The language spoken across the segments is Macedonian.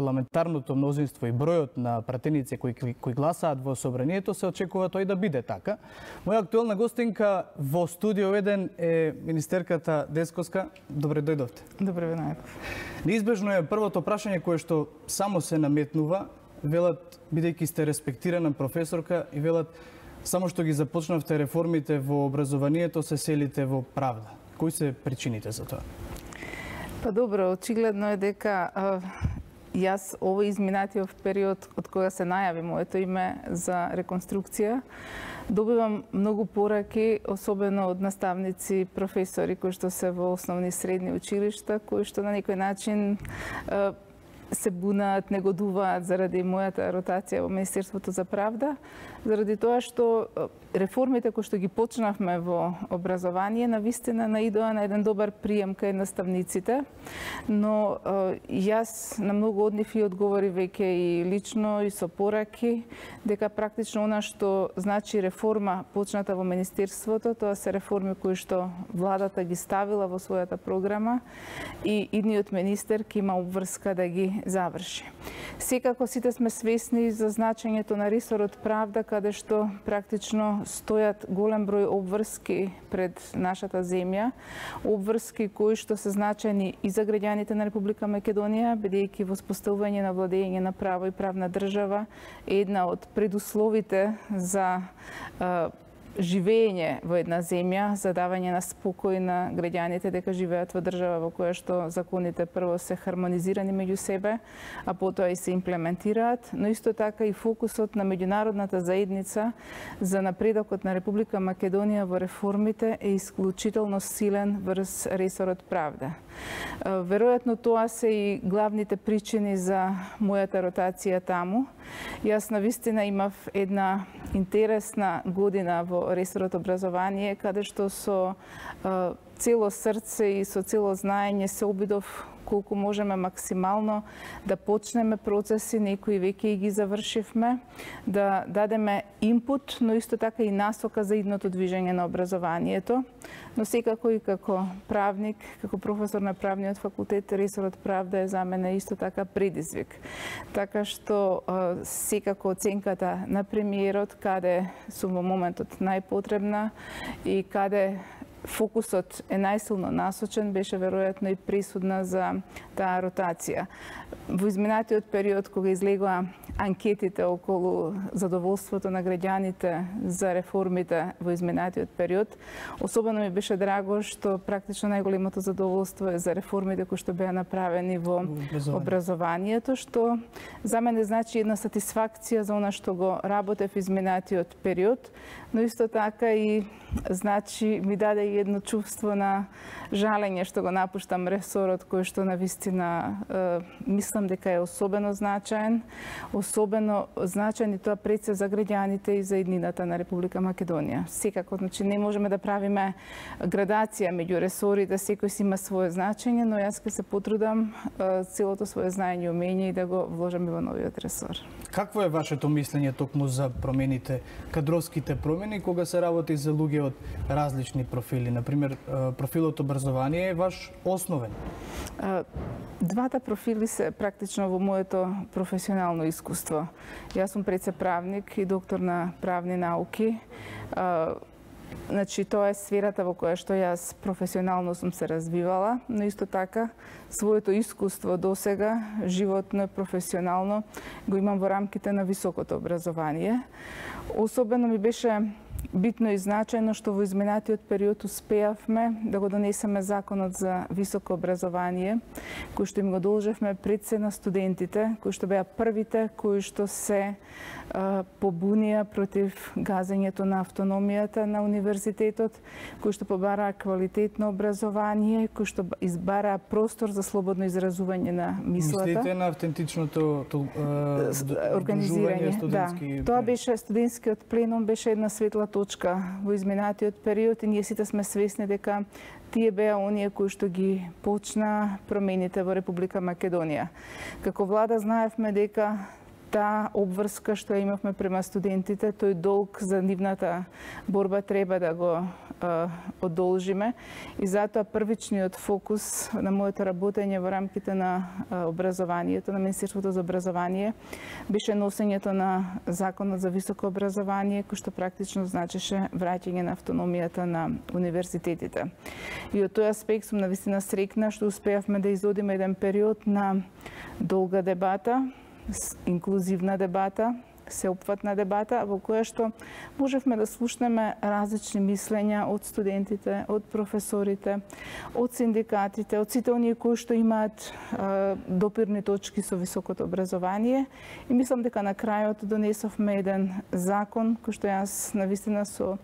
парламентарното мнозинство и бројот на пратеници кои гласаат во собранието, се очекува тој да биде така. Моја актуелна гостинка во студио 1 е министерката Десковска. Добре дојдовте. Добре ве најдов. Неизбежно е првото прашање кое што само се наметнува. Велат, бидејќи сте респектирана професорка, и велат, само што ги започнавте реформите во образованието, се селите во правда. Кои се причините за тоа? Па добро, очигледно е дека јас овој изминатиот период од кога се најави моето име за реконструкција, добивам многу пораки, особено од наставници, професори кои што се во основни и средни училишта, кои што на некој начин се бунат, негодуваат заради мојата ротација во Министерството за правда, заради тоа што реформите кои што ги почнавме во образование навистина наидоа на еден добар прием кај наставниците, но јас на многу од нив и одговори веќе и лично и со пораки дека практично она што значи реформа почната во Министерството, тоа се реформи кои што владата ги ставила во својата програма и идниот министер ќе има обврска да ги заврши. Секако сите сме свесни за значењето на ресорот правда, каде што практично стојат голем број обврски пред нашата земја, обврски кои што се значени и за граѓаните на Република Македонија, бидејќи воспоставување на владење на право и правна држава е една од предусловите за живење во една земја, за давање на спокој на граѓаните дека живеат во држава во која што законите прво се хармонизирани меѓу себе, а потоа и се имплементираат, но исто така и фокусот на меѓународната заедница за напредокот на Република Македонија во реформите е исклучително силен врз ресорот правда. Веројатно тоа се и главните причини за мојата ротација таму. Јас навистина имав една интересна година во ресорот образование, каде што со цело срце и со цело знаење се обидов колку можеме максимално да почнеме процеси, некои веќе и ги завршивме, да дадеме инпут, но исто така и насока за идното движење на образованието. Но секако и како правник, како професор на правниот факултет, ресорот правда е за мене исто така предизвик. Така што секако оценката на премиерот, каде сум во моментот најпотребна и каде фокусот е најсилно насочен, беше веројатно и присудна за таа ротација. Во изминатиот период, кога излегоа анкетите околу задоволството на граѓаните за реформите во изминатиот период, особено ми беше драго што практично најголемото задоволство е за реформите кои што беа направени во образованието, што за мене значи една сатисфакција за она што го работев изминатиот период, но исто така и значи ми даде и едно чувство на жалење што го напуштам ресорот кој што навистина мислам дека е особено значаен, особено значаен и тоа пред се за граѓаните и за иднината на Република Македонија. Секако, значи не можеме да правиме градација меѓу ресорите, секој си има свое значење, но јас ќе се потрудам целото свое знаење и умење и да го вложам и во новиот ресор. Какво е вашето мислење токму за промените, кадровските промени, кога се работи за луѓе од различни профили? Например, профилот образование е ваш основен. Двата профили се практично во моето професионално искуство. Јас сум пред се правник и доктор на правни науки. Значи, тоа е сферата во која што јас професионално сум се развивала, но исто така своето искуство досега, животно и професионално, го имам во рамките на високото образование. Особено ми беше битно и значајно што во изминатиот период успеавме да го донесеме законот за високо образование, кој што им го должевме пред се на студентите, кои што беа првите кои што се побунија против газењето на автономијата на универзитетот, кои што побараа квалитетно образование, кои што избараа простор за слободно изразување на мислата. Мислите на автентичното организирање студентски? Да, тоа беше студентскиот пленум, беше една светла точка во изминатиот период и ние сите сме свесни дека тие беа оние кои што ги почна промените во Република Македонија. Како влада знаевме дека таа обврска што имавме према студентите, тој долг за нивната борба треба да го одолжиме и затоа првичниот фокус на моето работење во рамките на образованието, на Министерството за образование, беше носењето на Законот за високо образование, кој што практично значеше враќање на автономијата на универзитетите. И од тој аспект сум навистина среќна што успеавме да изодиме еден период на долга дебата, инклузивна дебата, сеопфатна дебата, во која што можевме да слушнеме различни мислења од студентите, од професорите, од синдикатите, од сите оние кои што имаат допирни точки со високото образование. И мислам дека на крајот донесовме еден закон кој што јас навистина со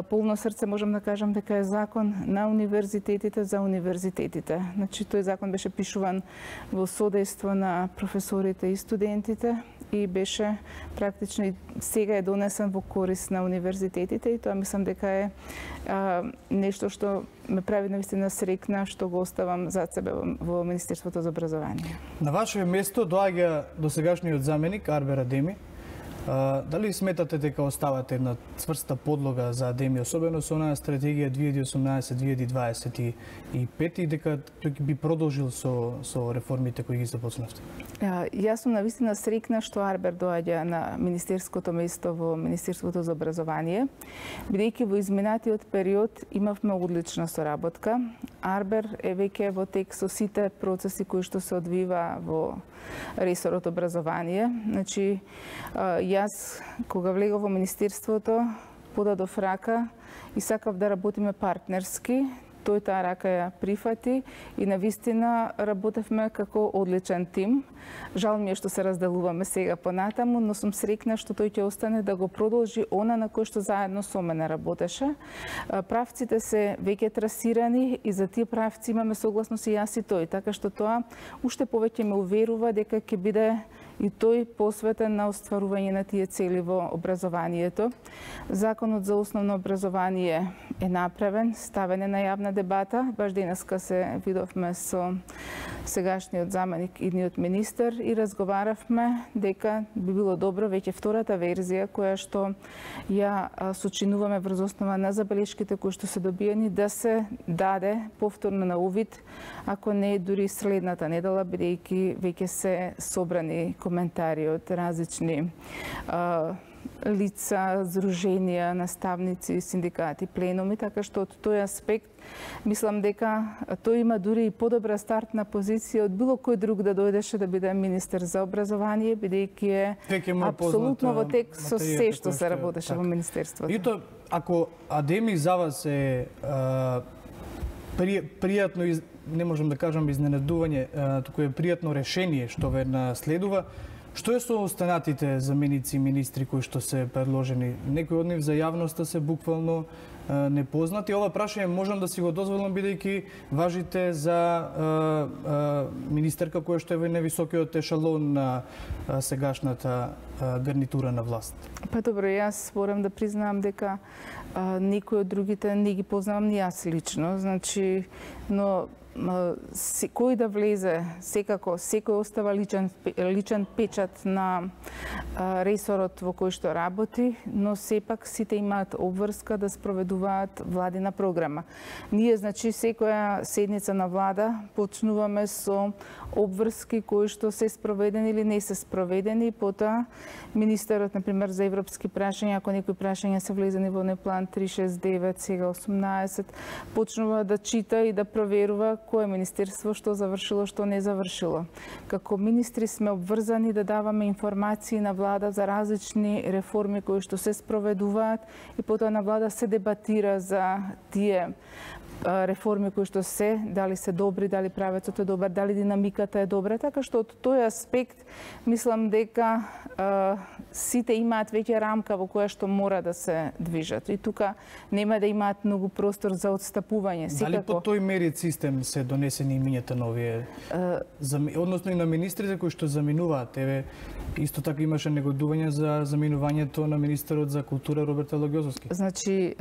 полно срце можам да кажам дека е закон на универзитетите за универзитетите. Значи тој закон беше пишуван во содејство на професорите и студентите и беше практично и сега е донесен во корис на универзитетите и тоа мислам дека е нешто што ме прави навистина среќна што го оставам зад себе во Министерството за образование. На ваше место доаѓа досегашниот заменик Арбер Адеми. Дали сметате дека оставате една цврста подлога за Адеми, особено со онаа стратегија 2018-2025 и дека тој би продолжил со реформите кои ги започнавте? Јас сум навистина среќна што Арбер доаѓа на министерското место во Министерството за образование, бидејќи во изминатиот период имавме одлична соработка. Арбер е веќе во тек со сите процеси кои што се одвива во ресорот образование. Значи, јас кога влегов во министерството подадов рака и сакав да работиме партнерски. Тој таа рака ја прифати и навистина работевме како одличен тим. Жал ми е што се разделуваме сега понатаму, но сум среќна што тој ќе остане да го продолжи она на кој што заедно со мене работеше. Правците се веќе трасирани и за тие правци имаме согласност и јас и тој, така што тоа уште повеќе ме уверува дека ќе биде и тој посветен на остварување на тие цели во образованието. Законот за основно образование е направен, ставен е на јавна дебата. Баш денеска се видовме со сегашниот заменик идниот министер и разговаравме дека би било добро веќе втората верзија која што ја сочинуваме врз основа на забелешките кои што се добиени да се даде повторно на увид, ако не дури следната недела, бидејќи веќе се собрани коментари од различни лица, здруженија, наставници, синдикати, пленуми, така што од тој аспект мислам дека тој има дури и подобра стартна позиција од било кој друг да дојдеше да биде министер за образование, бидејќи е апсолутно во тек со се што се работеше во министерството. И тоа, ако Адеми за вас е пријатно, не можам да кажам изненадување, туку е пријатно решение што ве наследува, што е со останатите заменици министри кои што се предложени? Некои од нив за јавноста се буквално непознати. Ова прашање можам да си го дозволам бидејќи важите за министерка која што е во највисокиот ешалон на сегашната гарнитура на власт. Па добро, јас морам да признавам дека некои од другите не ги познавам ни јас лично, значи, но кој да влезе, секако, секој остава личен печат на ресорот во кој што работи, но сепак сите имаат обврска да спроведуваат владина програма. Ние, значи, секоја седница на влада почнуваме со обврски кои што се спроведени или не се спроведени, потоа министерот, например, за европски прашања, ако некои прашања се влезени во план 369, сега 18, почнува да чита и да проверува кое министерство што завршило, што не завршило. Како министри сме обврзани да даваме информации на влада за различни реформи кои што се спроведуваат и потоа на влада се дебатира за тие реформи кои што се, дали се добри, дали правецот е добар, дали динамиката е добра, така што од тој аспект мислам дека сите имаат веќе рамка во која што мора да се движат. И тука нема да имаат многу простор за отстапување. Дали по тој мерит систем се донесени имињата на овие, односно и на министрите кои што заминуваат? Еве, исто така имаше негодување за заминувањето на министерот за култура Роберт Логозовски. Значи,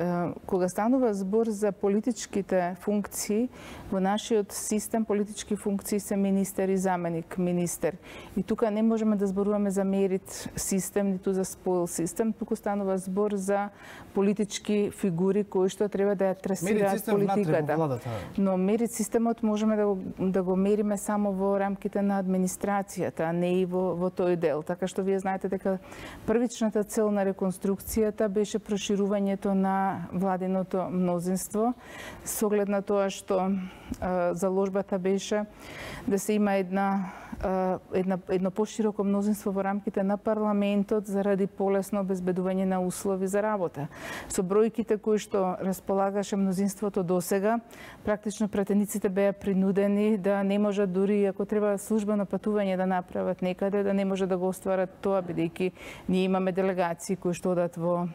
кога станува збор за политичките функции, во нашиот систем политички функции се министер и заменик министер. И тука не можеме да зборуваме за мерит систем, ниту за споил систем, туку станува збор за политички фигури кои што треба да ја трасираат политиката. Но мерит системот можеме да го мериме само во рамките на администрацијата, а не и во тој дел. Така што вие знаете дека првичната цел на реконструкцијата беше проширувањето на владиното мнозинство, со оглед на тоа што заложбата беше да се има едно пошироко мнозинство во рамките на парламентот заради полесно обезбедување на услови за работа. Со бројките кои што располагаше мнозинството досега, практично пратениците беа принудени да не можат дури ако треба службено патување да направат некаде, да не може да го остварат тоа, бидејќи ние имаме делегации кои што одат во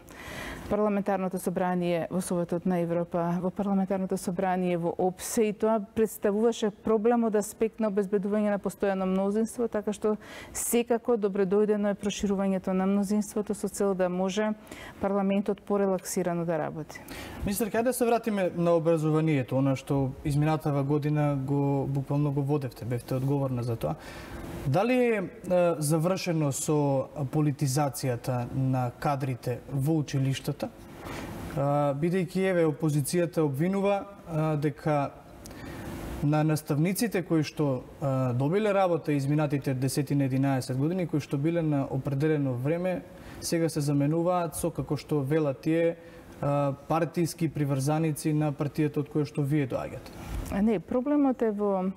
парламентарното собрание во Советот на Европа, во парламентарното собрание во ОПСЕ, и тоа представуваше проблем од аспект на обезбедување на постојано мнозинство, така што секако добредојдено е проширувањето на мнозинството со цел да може парламентот порелаксирано да работи. Министер, кај да се вратиме на образованието, она што изминатава година буквално го водевте, бевте одговорна за тоа. Дали е завршено со политизацијата на кадрите во училиштата, бидејќи еве опозицијата обвинува дека на наставниците кои што добиле работа изминатите 10 на 11 години, кои што биле на определено време, сега се заменуваат со, како што велат тие, партиски приврзаници на партијата од која што вие доаѓате. Не, проблемот е во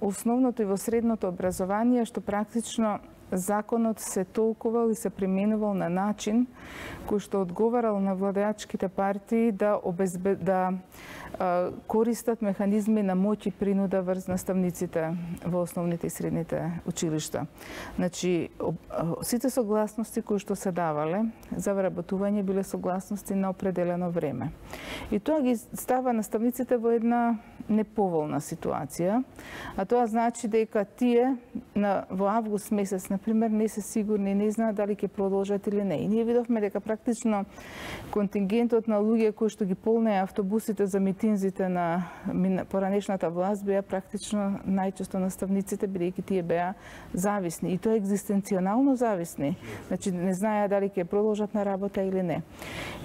основното и во средното образование, што практично законот се толкувал и се применувал на начин кој што одговарал на владеачките партии да користат механизми на моќ и принуда врз наставниците во основните и средните училишта. Значи, сите согласности кои што се давале за вработување биле согласности на определено време. И тоа ги става наставниците во една неповолна ситуација, а тоа значи дека тие во август месец, например, не се сигурни, не знаат дали ќе продолжат или не. И ние видовме дека практично контингентот на луѓе кои што ги полнеа автобусите за митинзите на поранешната власт беа практично најчесто наставниците, бидејќи тие беа зависни. И тоа екзистенционално зависни. Значи, не знаеа дали ќе продолжат на работа или не.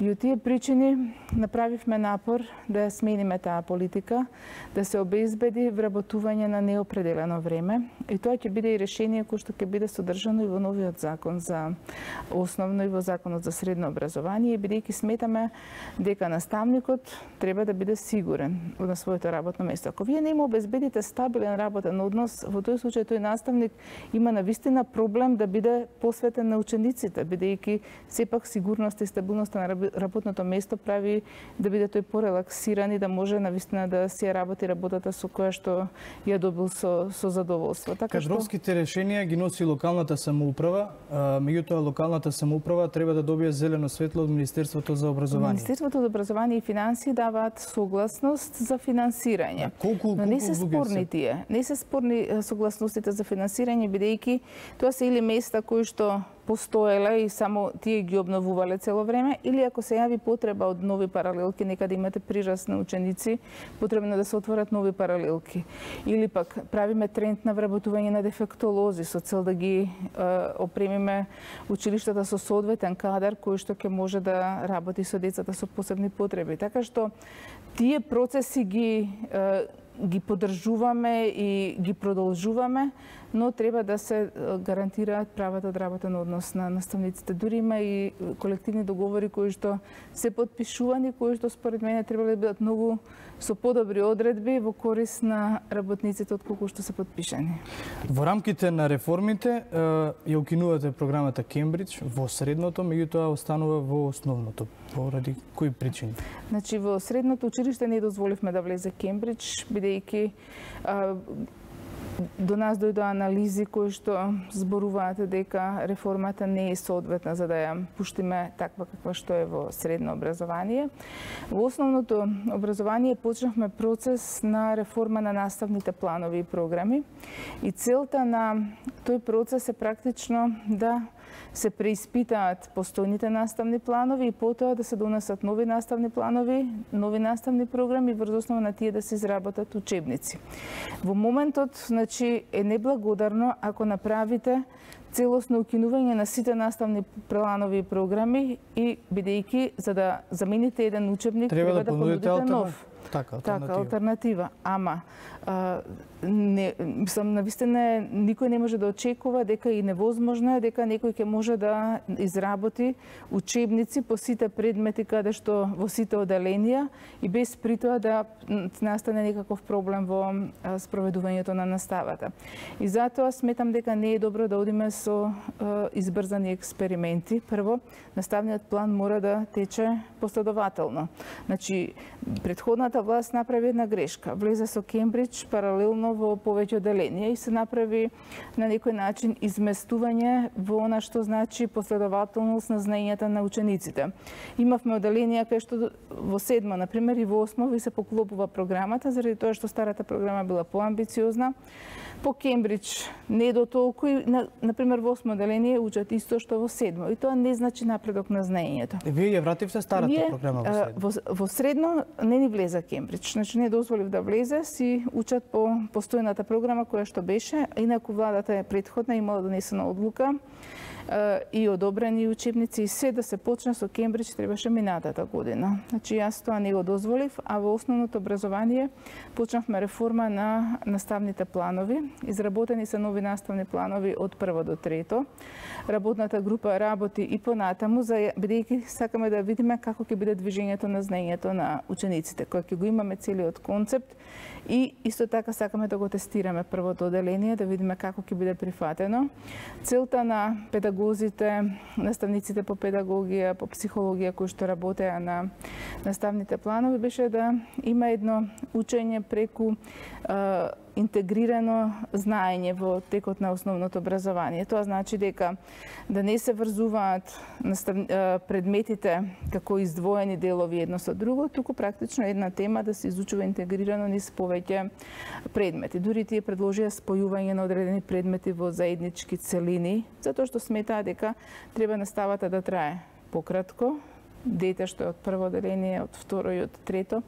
И од тие причини направивме напор да ја смениме таа политика, да се обезбеди вработување на неопределено време. И тоа ќе биде и решение кој што ќе биде содржано и во новиот закон за основно и во законот за средно образование, бидејќи сметаме дека наставникот треба да биде сигурен на своето работно место. Ако вие не му обезбедите стабилен работен однос, во тој случај тој наставник има навистина проблем да биде посветен на учениците, бидејќи сепак сигурност и стабилноста на работното место прави да биде тој порелаксиран и да може навистина да си работи работата со која што ја добил со задоволство. Така кадровските решенија ги носи локалната самоуправа, меѓутоа локалната самоуправа треба да добие зелено светло од Министерството за образование. Министерството за образование и финансии даваат согласност за финансирање. Но не се спорни тие. Не се спорни согласностите за финансирање, бидејќи тоа се или места кои што постоеле и само тие ги обновувале цело време, или ако се јави потреба од нови паралелки, некаде имате прираст на ученици, потребно да се отворат нови паралелки. Или пак правиме тренд на вработување на дефектолози со цел да ги опремиме училиштата со соодветен кадар кој што ќе може да работи со децата со посебни потреби. Така што тие процеси ги поддржуваме и ги продолжуваме, но треба да се гарантираат правата од работен однос на наставниците. Дури има и колективни договори кои што се подпишувани, кои што според мене треба да бидат многу со подобри одредби во корист на работниците отколку што се подпишани. Во рамките на реформите ја укинувате програмата Кембридж во средното, меѓутоа останува во основното. Поради кои причини? Значи во средното училиште не дозволивме да влезе Кембридж, бидејќи до нас дојдоа анализи кои што зборуваат дека реформата не е соодветна за да ја пуштиме таква каква што е во средно образование. Во основното образование почнавме процес на реформа на наставните планови и програми и целта на тој процес е практично да се преиспитаат постојните наставни планови и потоа да се донесат нови наставни планови, нови наставни програми врз основа на тие да се изработат учебници. Во моментот, значи, е неблагодарно ако направите целосно укинување на сите наставни планови и програми и бидејќи за да замените еден учебник треба да понудите нов. Така, алтернатива. Ама, навистина никој не може да очекува дека и невозможно е дека некој ќе може да изработи учебници по сите предмети каде што во сите оделенија и без при тоа да настане некаков проблем во спроведувањето на наставата. И затоа сметам дека не е добро да одиме со избрзани експерименти. Прво, наставниот план мора да тече последователно. Значи, претходната власт направи една грешка. Влезе со Кембридж паралелно во повеќе оделенија и се направи на некој начин изместување во она што значи последователност на знаењата на учениците. Имавме оделенија кај што во 7, например, и во 8 ви се поклопува програмата заради тоа што старата програма била поамбициозна. По Кембридж не до толку и, например, во 8 оделение учат исто што во 7. И тоа не значи напредок на знаењето. И вие ја вративте старата програма во 7? Во средно не ни влезе Кембридж. Значи не дозволив да влезе, си учат по постојната програма која што беше. Инаку владата е претходна имала донесена одлука и одобрени учебници и се да се почне со Кембридж требаше минатата година. Значи јас тоа не го дозволив, а во основното образование почнавме реформа на наставните планови. Изработени се нови наставни планови од 1 до 3. Работната група работи и понатаму, бидејќи сакаме да видиме како ќе биде движењето на знаењето на учениците, кој ќе го имаме целиот концепт и исто така сакаме да го тестираме првото оделение, да видиме како ќе биде прифатено. Целта на педагозите, наставниците по педагогија, по психологија кои што работеа на наставните планови беше да има едно учење преку интегрирано знаење во текот на основното образование. Тоа значи дека да не се врзуваат предметите како издвоени делови едно со друго, туку практично една тема да се изучува интегрирано низ повеќе предмети. Дури тие предложија спојување на одредени предмети во заеднички целини, затоа што сметаа дека треба наставата да трае пократко. Дете што е од прво оделение, од второ и од трето,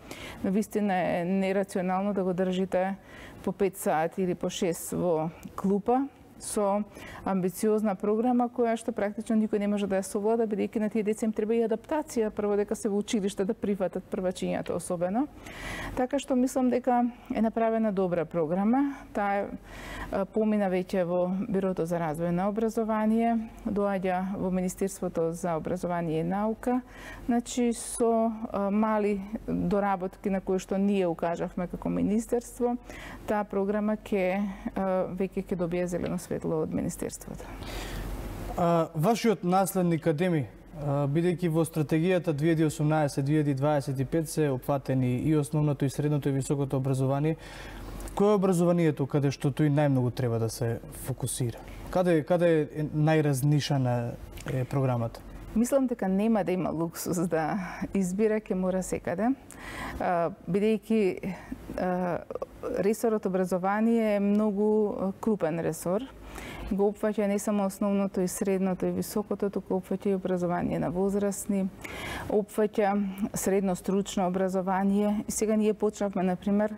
навистина е нерационално да го држите по 5 сати или по 6 во клупа со амбициозна програма која што практично никој не може да ја совлада, бидејќи на тие деца им треба и адаптација, прво дека се во училиште да прифатат првачињата особено. Така што мислам дека е направена добра програма. Таа помина веќе во Бирото за развој на образование, доаѓа во Министерството за образование и наука, значи со мали доработки на кои што ние укажавме како министерство, таа програма веќе ќе добие зелено светло од Министерството. Вашиот наследник Адеми, бидејќи во стратегијата 2018-2025 се опфатени и основното и средното и високото образование, кој е образованието каде што тој најмногу треба да се фокусира? Каде е најразнишана програмата? Мислам дека нема да има луксус да избира, ќе мора секаде, бидејќи ресорот образование е многу крупен ресор. Го опфаќа не само основното и средното и високото, туку опфаќа и образование на возрастни, опфаќа средно стручно образование. И сега ние почнавме, например,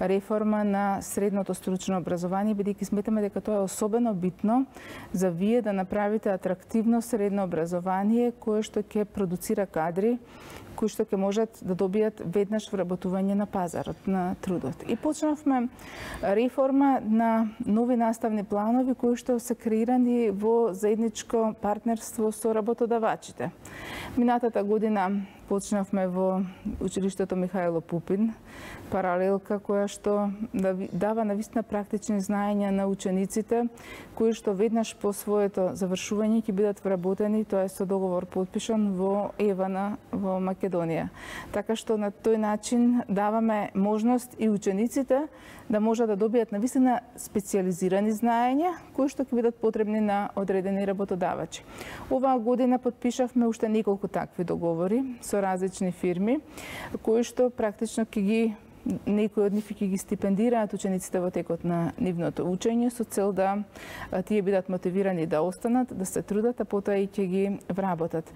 реформа на средното стручно образование, бидејќи сметаме дека тоа е особено битно за вие да направите атрактивно средно образование кое што ќе продуцира кадри кои што ќе можат да добијат веднаш вработување на пазарот на трудот. И почнавме реформа на нови наставни планови кои што се креирани во заедничко партнерство со работодавачите. Минатата година започнавме во училиштето Михајло Пупин, паралелка која што дава навистина практични знаења на учениците, кои што веднаш по своето завршување ќе бидат вработени, тоа е со договор потпишан во ЕВАНА во Македонија. Така што на тој начин даваме можност и учениците да можат да добијат навистина специјализирани знаења кои што ќе бидат потребни на одредени работодавачи. Оваа година потпишавме уште неколку такви договори со различни фирми кои што практично ќе ги некои од нив ќе ги стипендираат учениците во текот на нивното учење со цел да тие бидат мотивирани да останат, да се трудат, а потоа и ќе ги вработат.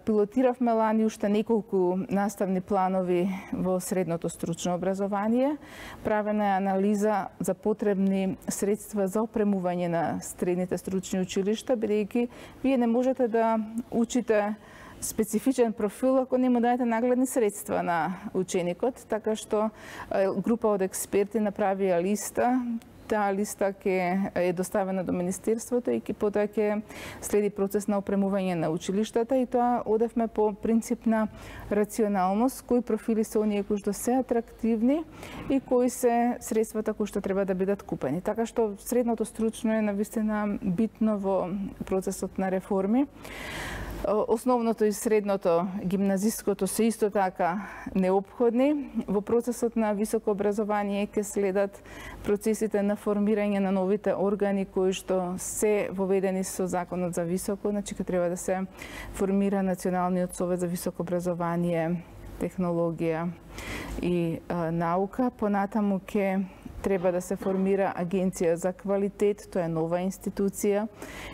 Пилотиравме лани уште неколку наставни планови во средното стручно образование. Правена е анализа за потребни средства за опремување на средните стручни училишта, бидејќи вие не можете да учите специфичен профил ако не му даете нагледни средства на ученикот, така што група од експерти направија листа. Таа листа ќе е доставена до Министерството и потоа ќе следи процес на опремување на училиштата и тоа одевме по принцип на рационалност, кои профили се оние кои што се атрактивни и кои се средствата кои што треба да бидат купени. Така што средното стручно е навистина битно во процесот на реформи. Основното и средното гимназиското се исто така неопходни. Во процесот на високо образование ќе следат процесите на формирање на новите органи кои што се воведени со Законот за високо, значи ќе треба да се формира Националниот совет за високо образование, технологија и наука. Понатаму ќе треба да се формира Агенција за квалитет, тоа е нова институција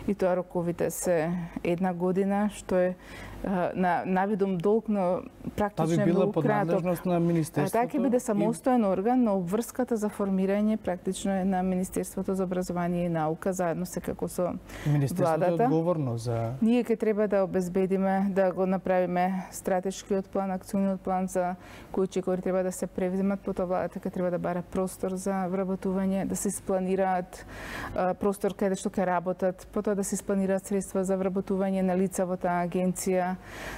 и тоа роковите се една година, што е навидум долг, но практично е многу краток. Тоа би била под надлежност на Министерството? Така ќе биде самостоен орган, но обврската за формирање практично е на Министерството за образование и наука, заедно секако со владата. Министерството е одговорно за... Ние ќе треба да обезбедиме, да го направиме стратешкиот план, акциониот план за кои треба да се превземат, потоа владата ќе треба да бара простор за вработување, да се испланираат простор каде што ќе работат, потоа да се испланираат средства за вработување на лица во таа агенција.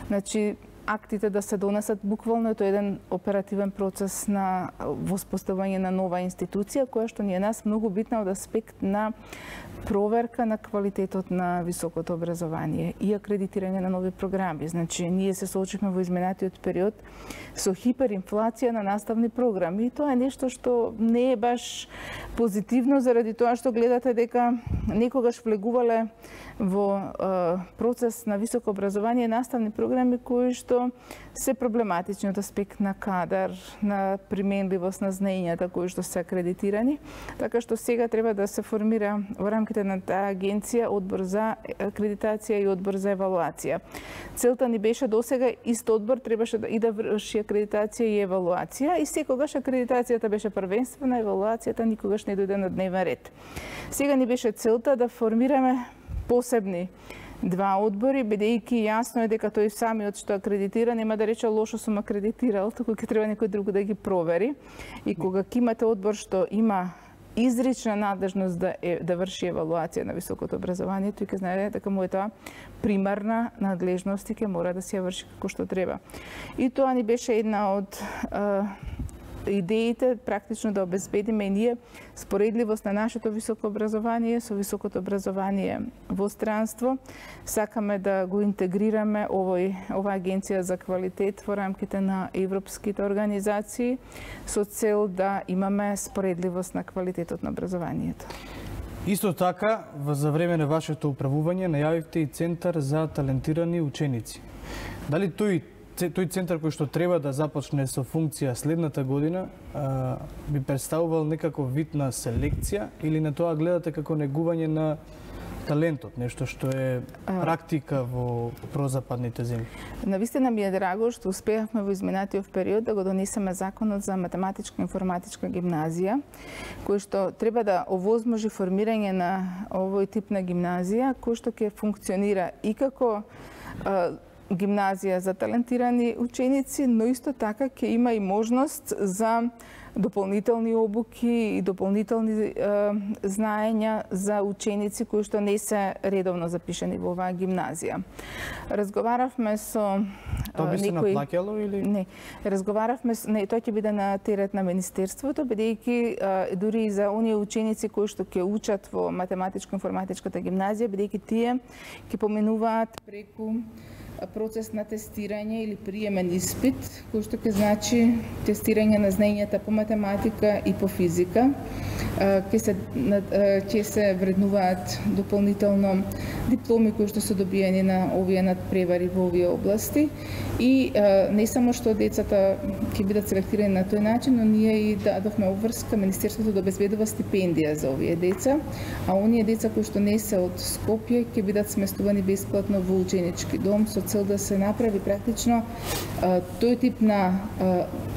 Значи, актите да се донесат буквално, тоа е еден оперативен процес на воспоставување на нова институција, која што ни е нас многу битна од аспект на проверка на квалитетот на високото образование и акредитирање на нови програми. Значи, ние се соочивме во изминатиот период со хиперинфлација на наставни програми и тоа е нешто што не е баш позитивно заради тоа што гледате дека некогаш влегувале во процес на високо образование наставни програми кои што се проблематични од аспект на кадар, на применливост на знаењата кои што се акредитирани, така што сега треба да се формира во рамките на таа агенција одбор за акредитација и одбор за евалуација. Целта ни беше досега ист одбор требаше да врши акредитација и евалуација и секогаш акредитацијата беше првенствена, евалуацијата никогаш не дојде на дневен ред. Сега ни беше целта да формираме посебни два одбори, бидејќи јасно е дека тој самиот што акредитира нема да рече лошо сум акредитирал, туку ќе треба некој друг да ги провери. И кога ќе имате одбор што има изрична надлежност да врши евалуација на високото образование, тој ќе знае дека мојата примарна надлежност ќе мора да се ја врши како што треба. И тоа ни беше една од идеите практично да обезбедиме и ние споредливост на нашето високо образование со високото образование во странство. Сакаме да го интегрираме ова агенција за квалитет во рамките на европските организации со цел да имаме споредливост на квалитетот на образованието. Исто така, за време на вашето управување најавивте и Центар за талентирани ученици. Дали тој центар кој што треба да започне со функција следната година би представувал некаков вид на селекција или на тоа гледате како негување на талентот, нешто што е практика во прозападните земји? Навистина ми е драго што успеавме во изминатиот период да го донесеме законот за математичка информатичка гимназија, кој што треба да овозможи формирање на овој тип на гимназија, кој што ќе функционира и како гимназија за талентирани ученици, но исто така ќе има и можност за дополнителни обуки и дополнителни знаења за ученици кои што не се редовно запишани во оваа гимназија. Разговаравме со Тоа би се наплаќало или? Не, разговаравме не, тоа ќе биде на терет на Министерството, бидејќи дури и за оние ученици кои што ќе учат во математичко-информатичката гимназија, бидејќи тие ќе поминуваат преку процес на тестирање или приемен испит, кој што ќе значи тестирање на знаењата по математика и по физика. Ќе се вреднуваат дополнително дипломи кои што се добиени на овие надпревари во овие области и не само што децата ќе бидат селектирани на тој начин, но ние и дадовме обврска Министерството да обезбедува стипендија за овие деца, а оние деца кои што не се од Скопје ќе бидат сместувани бесплатно во ученички дом со цел да се направи практично тој тип на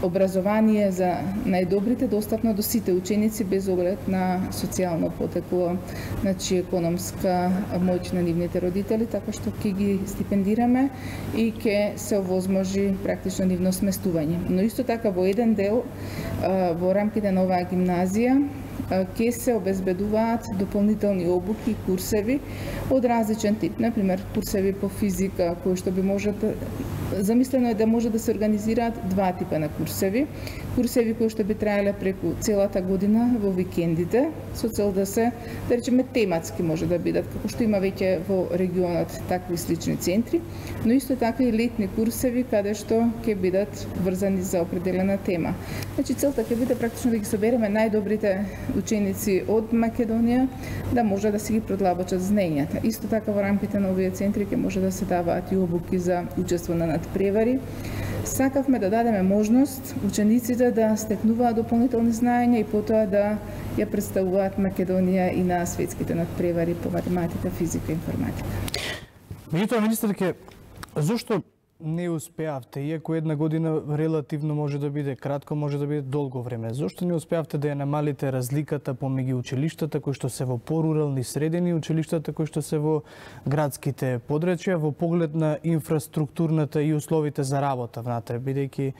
образование за најдобрите достапно до сите ученици без оглед на социјално потекло, значи економска моќ на нивните родители, така што ќе ги стипендираме и ќе се овозможи практично нивно сместување. Но исто така во еден дел во рамките на оваа гимназија ќе се обезбедуваат дополнителни обуки и курсеви од различен тип, например курсеви по физика, кои што би замислено е да може да се организираат два типа на курсеви кои што би траеле преку целата година во викендите, со цел да се, да речеме, тематски може да бидат, како што има веќе во регионот такви слични центри, но исто така и летни курсеви каде што ќе бидат врзани за определена тема. Значи целта ќе биде практично да ги собереме најдобрите ученици од Македонија, да може да си ги продлабочат знаењата. Исто така во рамките на овие центри ќе може да се даваат и обуки за учество на надпревари. Сакавме да дадеме можност учениците да стекнуваат дополнителни знаења и потоа да ја представуваат Македонија и на светските надпревари по математика, физика и информатика. Меѓутоа, министерке, зошто не успеавте, иако една година релативно може да биде кратко, може да биде долго време. Зошто не успеавте да ја намалите разликата помеѓу училиштата кои што се во порурални средини и училиштата кои што се во градските подрачја во поглед на инфраструктурната и условите за работа внатре, бидејќи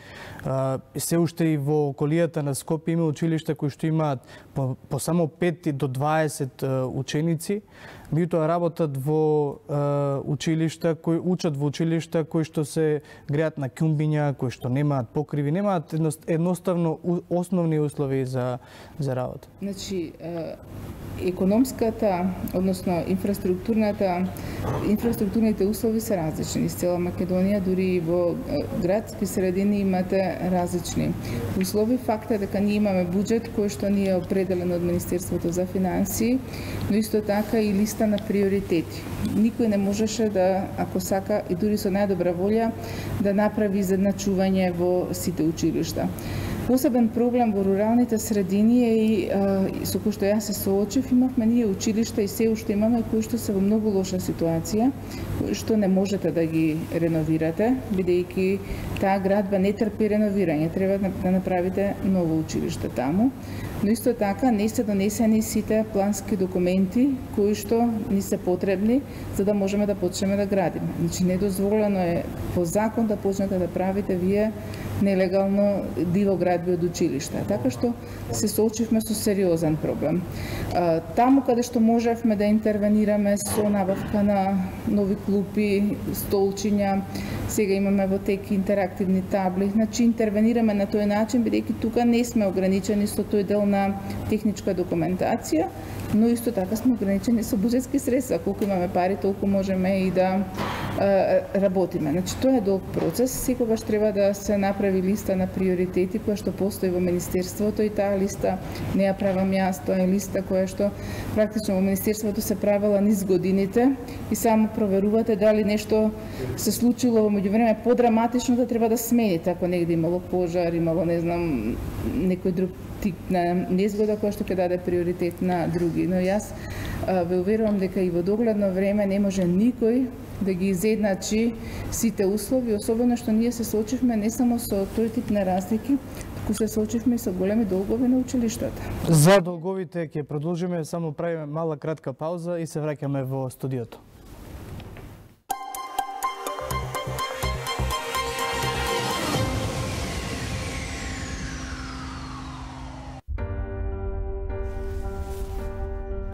се уште и во околијата на Скопје има училишта кои што имаат по само 5 до 20 ученици, меѓутоа работат во училишта, кои учат во училишта кои што се греат на ќумбиња, кои што немаат покриви, немаат едноставно основни услови за работа. Значи, економската, односно инфраструктурните услови се различни из цела Македонија, дури и во градски средини имате различни услови. Факт е дека ние имаме буџет кој што ни е определен од Министерството за финансии, но исто така и листа на приоритети. Никој не можеше да, ако сака и дури со најдобра волја, да направи изедначување во сите училишта. Посебен проблем во руралните средини е и со кој што јас се соочив, имавме ние училишта и се уште имаме кои што се во многу лоша ситуација, кои што не можете да ги реновирате, бидејќи таа градба не трпи реновирање, треба да направите ново училиште таму. Но исто така не се донесени сите плански документи кои што ни се потребни за да можеме да почнеме да градиме. Значи недозволено е по закон да почнете да правите вие нелегално диво градби од училишта. Така што се соочивме со сериозен проблем. Таму каде што можевме да интервенираме со набавка на нови клупи, столчиња, сега имаме во тек интерактивни табли. Значи интервенираме на тој начин, бидејќи тука не сме ограничени со тој дел на техничка документација, но исто така сме ограничени со буџетски средства. Колку имаме пари, толку можеме и да работиме. Значи тоа е долг процес. Секогаш треба да се направи листа на приоритети која што постои во Министерството и таа листа не ја правам јас, тоа е листа која што практично во Министерството се правела низ годините и само проверувате дали нешто се случило во меѓувреме подраматично да треба да смените, ако негде имало пожар, имало не знам некој друг тип на незгода која што ќе даде приоритет на други. Но јас ве уверувам дека и во догледно време не може никој да ги изедначи сите услови, особено што ние се соочивме не само со тој тип на разлики, туку се соочивме и со големи долгови на училиштата. За долговите ќе продолжиме, само правиме мала кратка пауза и се враќаме во студиото.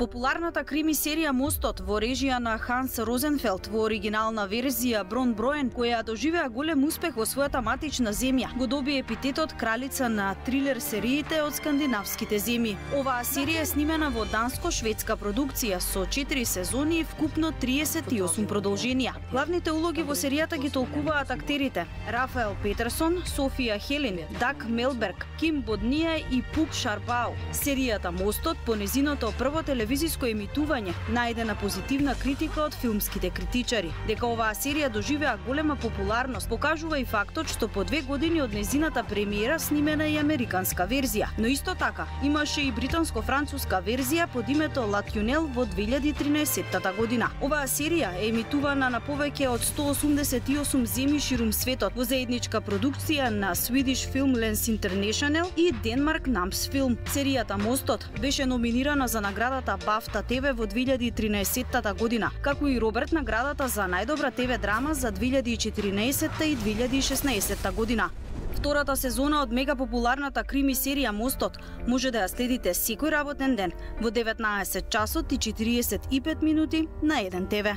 Популарната крими серија Мостот во режија на Ханс Розенфелд во оригинална верзија Брон Броен, која доживеа голем успех во својата матична земја, го доби епитетот кралица на трилер сериите од скандинавските земји. Оваа серија е снимена во данско-шведска продукција со 4 сезони и вкупно 38 продолженија. Главните улоги во серијата ги толкуваат актерите Рафаел Петерсон, Софија Хелин, Даг Мелберг, Ким Боднија и Пук Шарпау. Серијата Мостот по незиното прво телевизиско емитување најдена позитивна критика од филмските критичари. Дека оваа серија доживеа голема популарност покажува и фактот што по 2 години од незината премиера снимена и американска верзија, но исто така имаше и британско-француска верзија под името Ла Тюнел во 2013 година. Оваа серија е емитувана на повеќе од 188 земји ширум светот во заедничка продукција на Swedish Film Lens International и Denmark Namps Film. Серијата Мостот беше номинирана за наградата BAFTA TV во 2013 година, како и Роберт наградата за најдобра ТВ драма за 2014 и 2016 година. Втората сезона од мега популарната крими серија Мостот може да ја следите секој работен ден во 19 часот и 45 минути на 1 ТВ.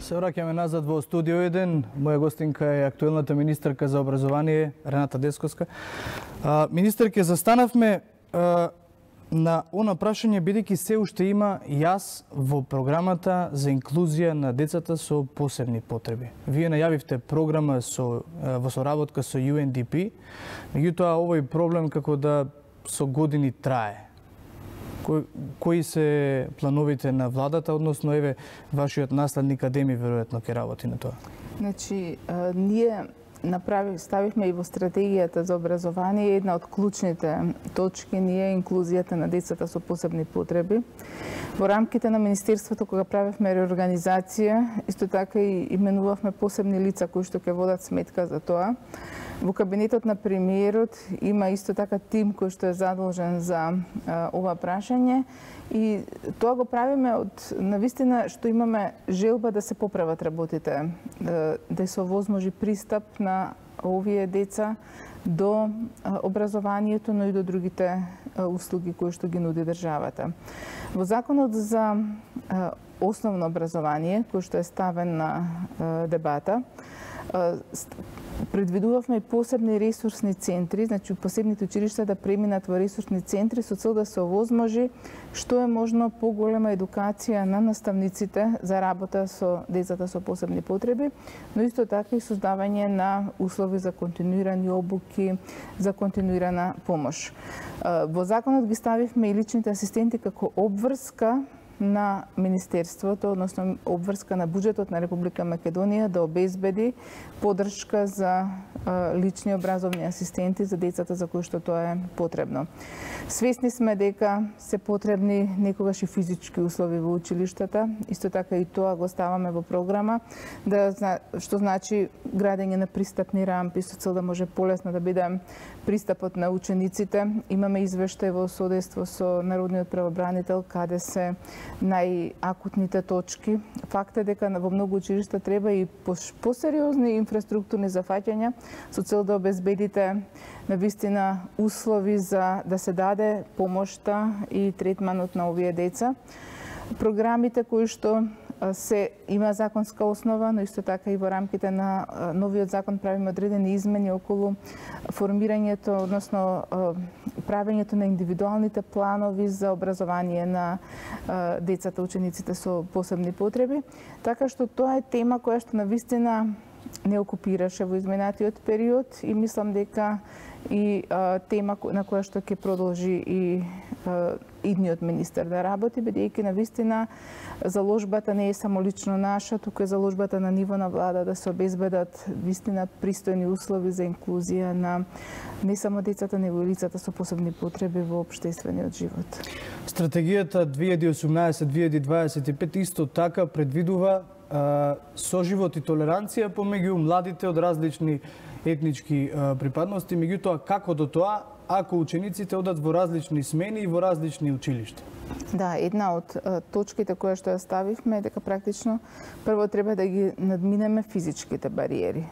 Се враќаме назад во студио 1. Моја гостинка е актуелната министерка за образование Рената Десковска. Министерке, застанавме на она прашање бидејќи се уште има јас во програмата за инклузија на децата со посебни потреби. Вие најавивте програма во соработка со UNDP, меѓутоа овој проблем како да со години трае. Кои се плановите на владата, односно еве вашиот наследник Адеми веројатно ќе работи на тоа? Значи, ние ставивме и во стратегијата за образование една од клучните точки ние инклузијата на децата со посебни потреби. Во рамките на Министерството, кога правевме реорганизација, исто така и именувавме посебни лица кои што ќе водат сметка за тоа. Во кабинетот на премиерот има исто така тим кој што е задолжен за ова прашање и тоа го правиме од навистина што имаме желба да се поправат работите, да се овозможи пристап на овие деца до образованието, но и до другите услуги кои што ги нуди државата. Во Законот за основно образование, кој што е ставен на дебата, предвидувавме и посебни ресурсни центри, значи посебните училишта да преминат во ресурсни центри со цел да се овозможи што е можно поголема едукација на наставниците за работа со децата со посебни потреби, но исто така и создавање на услови за континуирани обуки, за континуирана помош. Во законот ги ставивме и личните асистенти како обврска на Министерството, односно обврска на буџетот на Република Македонија да обезбеди поддршка за лични образовни асистенти за децата за кои што тоа е потребно. Свесни сме дека се потребни некогаш и физички услови во училиштата, исто така и тоа го ставаме во програма, што значи градење на пристапни рампи со цел да може полесно да биде пристапот на учениците. Имаме извештај во содейство со Народниот правобранител каде се најакутните точки. Факт е дека во многу училишта треба и посериозни инфраструктурни зафаќања со цел да обезбедите навистина услови за да се даде помошта и третманот на овие деца. Програмите кои што се има законска основа, но исто така и во рамките на новиот закон правиме одредени измени околу формирањето, односно правењето на индивидуалните планови за образование на децата, учениците со посебни потреби. Така што тоа е тема која што навистина не окупираше во изминатиот период и мислам дека и тема на која што ќе продолжи и идниот министер да работи, бидејќи навистина заложбата не е само лично наша, туку е заложбата на ниво на влада да се обезбедат вистина пристојни услови за инклузија на не само децата, него и лицата со посебни потреби во општествениот живот. Стратегијата 2018-2025 исто така предвидува соживот и толеранција помеѓу младите од различни етнички припадности, меѓутоа како до тоа ако учениците одат во различни смени и во различни училишта? Да, една од точките која што ја ставивме е дека практично прво треба да ги надминеме физичките бариери.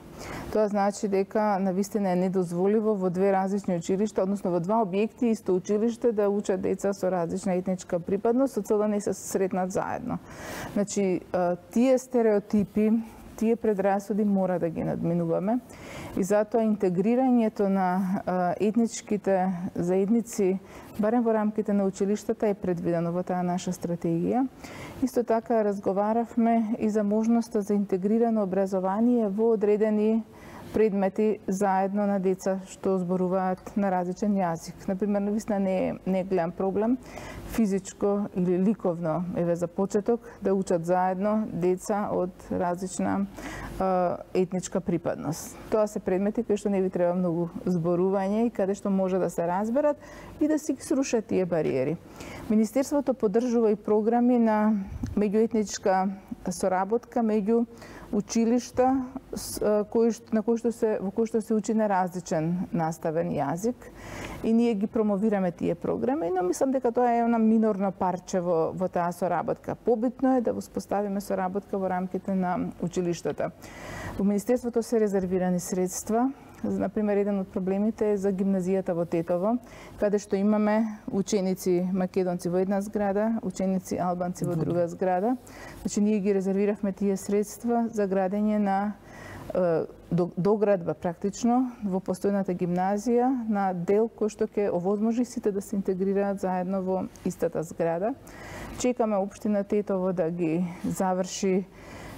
Тоа значи дека навистина е недозволиво во две различни училишта, односно во два објекти исто училиште да учат деца со различна етничка припадност, со цел да не се сретнат заедно. Значи, тие стереотипи, тие предрасуди мора да ги надминуваме и затоа интегрирањето на етничките заедници, барем во рамките на училиштата, е предвидено во таа наша стратегија. Исто така разговаравме и за можноста за интегрирано образование во одредени предмети заедно на деца што зборуваат на различен јазик. Например, навистина не е голем проблем физичко или ликовно, еве за почеток, да учат заедно деца од различна етничка припадност. Тоа се предмети кои што не ви треба многу зборување и каде што може да се разберат и да си ги срушат тие бариери. Министерството поддржува и програми на меѓуетничка соработка меѓу училишта во кои што се учи на различен наставен јазик и ние ги промовираме тие програми, но мислам дека тоа е една минорно парче во таа соработка. Побитно е да воспоставиме соработка во рамките на училиштата. Во Министерството се резервирани средства. Например, еден од проблемите е за гимназијата во Тетово, каде што имаме ученици македонци во една зграда, ученици албанци во друга зграда. Значи, ние ги резервиравме тие средства за градење на доградба практично во постојната гимназија на дел кој што ќе овозможи сите да се интегрираат заедно во истата зграда. Чекаме општина Тетово да ги заврши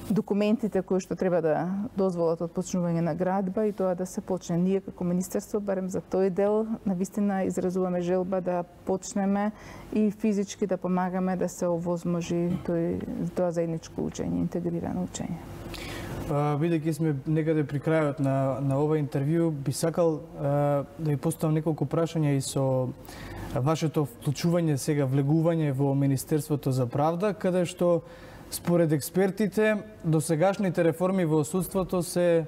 документите кои што треба да дозволат отпочнување на градба и тоа да се почне. Ние како министерство, барем за тој дел, навистина изразуваме желба да почнеме и физички да помагаме да се овозможи тоа заедничко учење, интегрирано учење. Бидејќи сме некаде при крајот на ова интервју, би сакал да ви поставам неколку прашања и со вашето вклучување сега, влегување во Министерството за правда, каде што според експертите, досегашните реформи во судството се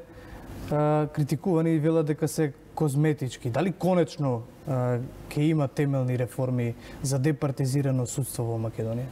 критикувани и велат дека се козметички. Дали конечно ќе има темелни реформи за департизирано судство во Македонија?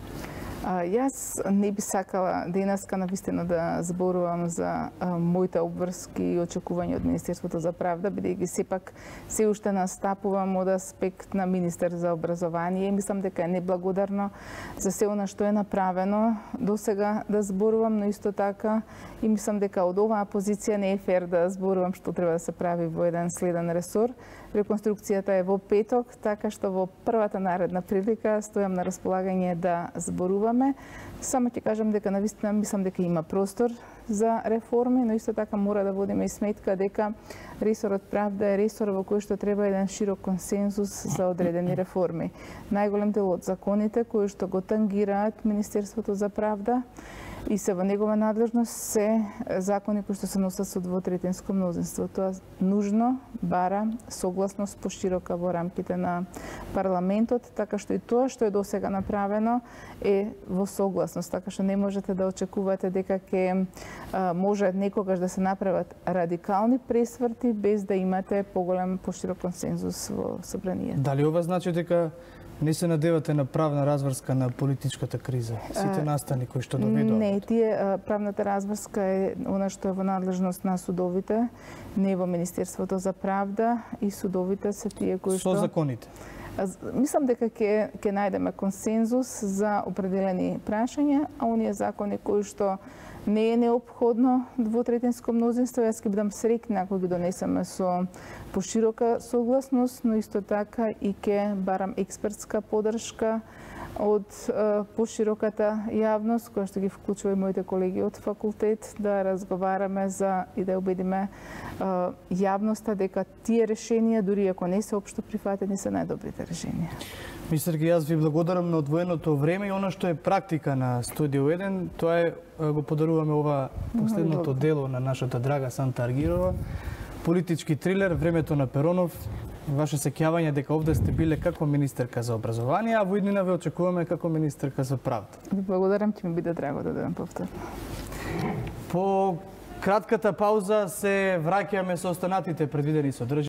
Јас не би сакала денеска навистина да зборувам за моите обврски и очекувања од Министерството за правда, бидејќи сепак се уште настапувам од аспект на министер за образование. Мислам дека е неблагодарно за се она што е направено досега да зборувам, но исто така и мислам дека од оваа позиција не е фер да зборувам што треба да се прави во еден следен ресор. Реконструкцијата е во петок, така што во првата наредна прилика стојам на располагање да зборуваме. Само ќе кажам дека навистина мислам дека има простор за реформи, но исто така мора да водиме и сметка дека ресорот правда е ресор во кој што треба еден широк консензус за одредени реформи. Најголем дел од законите кои што го тангираат Министерството за правда и се во негова надлежност се закони кои што се носат со двотретинско мнозинство. Тоа нужно бара согласност поширока во рамките на парламентот, така што и тоа што е досега направено е во согласност, така што не можете да очекувате дека ќе може некогаш да се направат радикални пресврти без да имате поголем поширок консензус во собранието. Дали ова значи дека не се надевате на правна разврска на политичката криза? Сите настани кои што доведува? Не, правната разврска е она што е во надлежност на судовите, не во Министерството за правда и судовите се тие кои што... Со законите? Мислам дека ќе најдеме консензус за определени прашања, а оние закони кои што не е неопходно двотретинско мнозинство, јас ќе бидам среќна ако ги донесеме со поширока согласност, но исто така и ќе барам експертска поддршка од пошироката јавност, која што ги вклучува и моите колеги од факултет, да разговараме за и да убедиме јавноста дека тие решенија, дури ако не се општо прифатени, се најдобрите решенија. Мистер Ги, јас ви благодарам на одвоеното време и она што е практика на Студио 1, тоа е го подаруваме ова последното дело на нашата драга Санта Аргирова, политички трилер Времето на Перонов. Ваше сеќавање дека овде сте биле како министерка за образование, а во иднина ве очекуваме како министерка за правда. Ви благодарам, ќе ми биде драго да дојдам повторно. По кратката пауза се враќаме со останатите предвидени содржини.